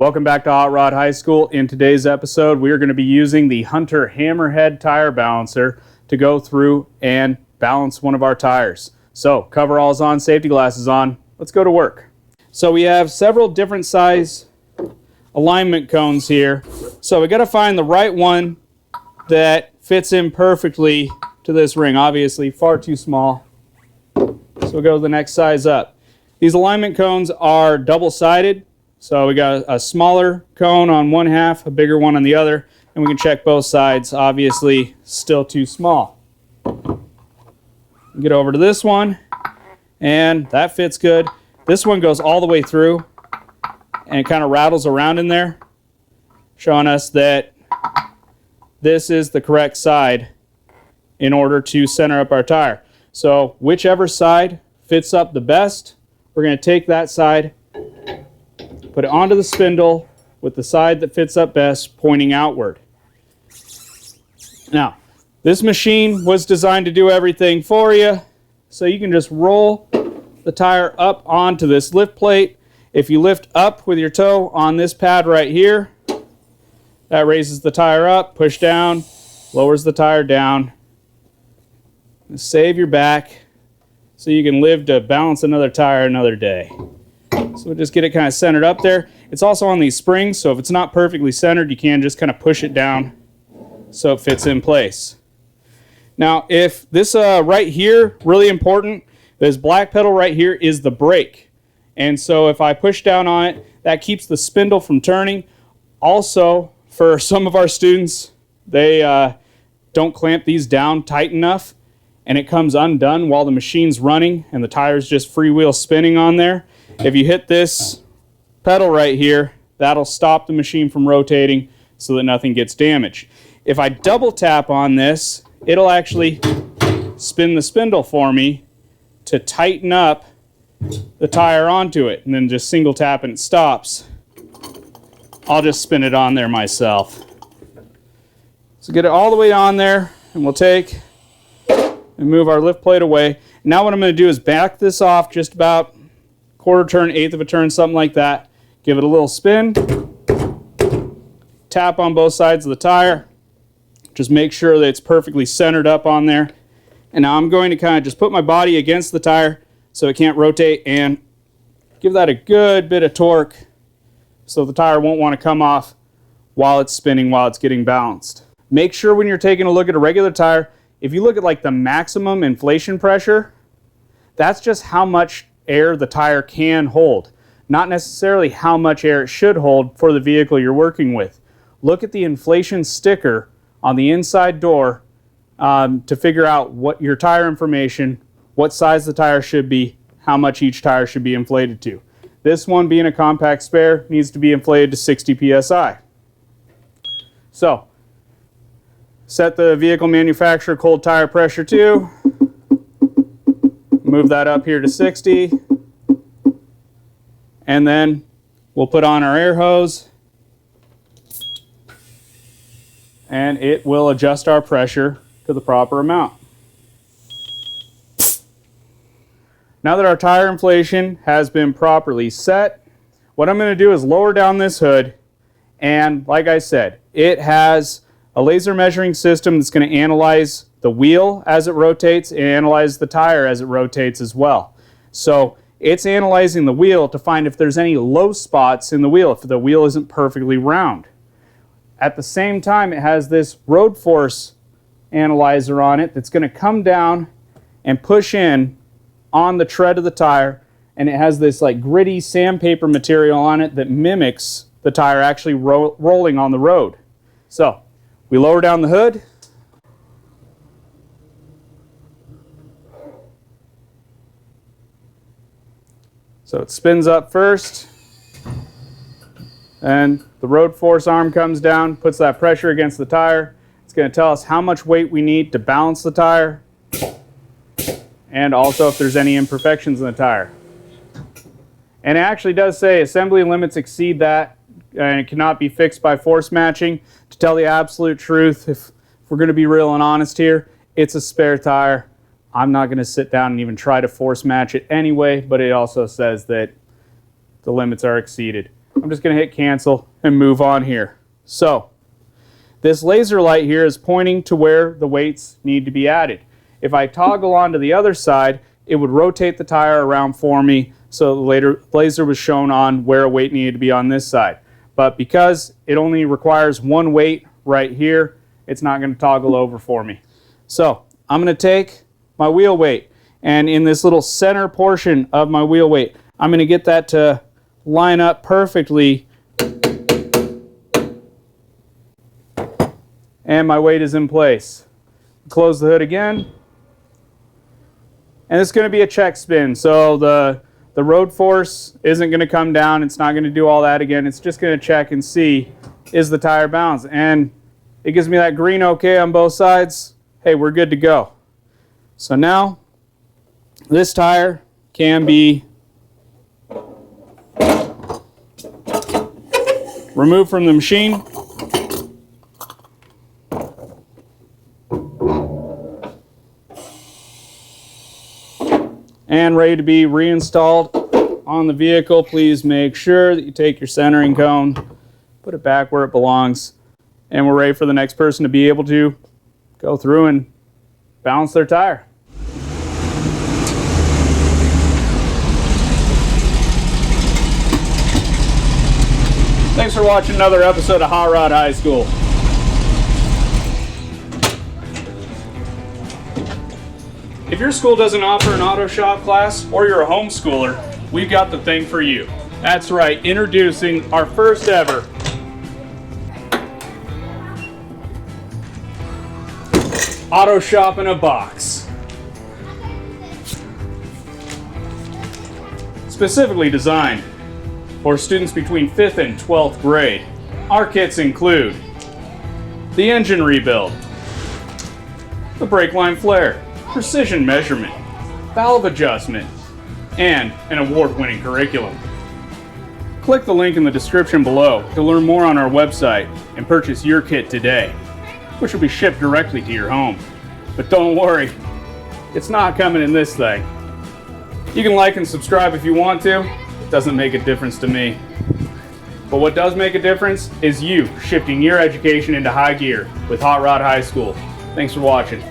Welcome back to Hot Rod High School. In today's episode, we are going to be using the Hunter Hammerhead tire balancer to go through and balance one of our tires. So, coveralls on, safety glasses on. Let's go to work. So we have several different size alignment cones here. So we got to find the right one that fits in perfectly to this ring. Obviously, far too small. So we'll go to the next size up. These alignment cones are double-sided. So we got a smaller cone on one half, a bigger one on the other, and we can check both sides. Obviously, still too small. Get over to this one, and that fits good. This one goes all the way through, and it kind of rattles around in there, showing us that this is the correct side in order to center up our tire. So whichever side fits up the best, we're going to take that side, put it onto the spindle with the side that fits up best pointing outward. Now, this machine was designed to do everything for you, so you can just roll the tire up onto this lift plate. If you lift up with your toe on this pad right here, that raises the tire up, push down, lowers the tire down. Save your back so you can live to balance another tire another day. So we'll just get it kind of centered up there. It's also on these springs, so if it's not perfectly centered, you can just kind of push it down so it fits in place. Now, if this right here, really important, this black pedal right here is the brake. And so if I push down on it, that keeps the spindle from turning. Also, for some of our students, they don't clamp these down tight enough, and it comes undone while the machine's running and the tire's just freewheel spinning on there. If you hit this pedal right here, that'll stop the machine from rotating so that nothing gets damaged. If I double tap on this, it'll actually spin the spindle for me to tighten up the tire onto it, and then just single tap and it stops. I'll just spin it on there myself. So get it all the way on there, and we'll take and move our lift plate away. Now what I'm going to do is back this off just about quarter turn, eighth of a turn, something like that. Give it a little spin. Tap on both sides of the tire. Just make sure that it's perfectly centered up on there. And now I'm going to kind of just put my body against the tire so it can't rotate, and give that a good bit of torque so the tire won't want to come off while it's spinning, while it's getting balanced. Make sure when you're taking a look at a regular tire, if you look at like the maximum inflation pressure, that's just how much air the tire can hold, not necessarily how much air it should hold for the vehicle you're working with. Look at the inflation sticker on the inside door to figure out what your tire information, what size the tire should be, how much each tire should be inflated to. This one, being a compact spare, needs to be inflated to 60 psi. So, set the vehicle manufacturer cold tire pressure to. Move that up here to 60. And then we'll put on our air hose, and it will adjust our pressure to the proper amount. Now that our tire inflation has been properly set, what I'm going to do is lower down this hood, and like I said, it has a laser measuring system that's going to analyze the wheel as it rotates and analyze the tire as it rotates as well. So it's analyzing the wheel to find if there's any low spots in the wheel, if the wheel isn't perfectly round. At the same time, it has this road force analyzer on it that's going to come down and push in on the tread of the tire, and it has this like gritty sandpaper material on it that mimics the tire actually rolling on the road. So we lower down the hood. So it spins up first, and the road force arm comes down, puts that pressure against the tire. It's going to tell us how much weight we need to balance the tire, and also if there's any imperfections in the tire. And it actually does say assembly limits exceed that, and it cannot be fixed by force matching. To tell the absolute truth, if we're going to be real and honest here, it's a spare tire. I'm not going to sit down and even try to force match it anyway, but it also says that the limits are exceeded. I'm just going to hit cancel and move on here. So this laser light here is pointing to where the weights need to be added. If I toggle onto the other side, it would rotate the tire around for me, so the laser was shown on where a weight needed to be on this side. But because it only requires one weight right here, it's not going to toggle over for me. So I'm going to take my wheel weight, and in this little center portion of my wheel weight, I'm going to get that to line up perfectly, and my weight is in place. Close the hood again, and it's going to be a check spin, so the road force isn't going to come down. It's not going to do all that again. It's just going to check and see, is the tire balanced? And it gives me that green okay on both sides. Hey, we're good to go. So now this tire can be removed from the machine. And ready to be reinstalled on the vehicle. Please make sure that you take your centering cone, put it back where it belongs, and we're ready for the next person to be able to go through and balance their tire. Thanks for watching another episode of Hot Rod High School. If your school doesn't offer an auto shop class, or you're a homeschooler, we've got the thing for you. That's right, introducing our first ever auto shop in a box. Specifically designed for students between 5th and 12th grade. Our kits include the engine rebuild, the brake line flare, precision measurement, valve adjustment, and an award-winning curriculum. Click the link in the description below to learn more on our website and purchase your kit today, which will be shipped directly to your home. But don't worry, it's not coming in this thing. You can like and subscribe if you want to. It doesn't make a difference to me. But what does make a difference is you shifting your education into high gear with Hot Rod High School. Thanks for watching.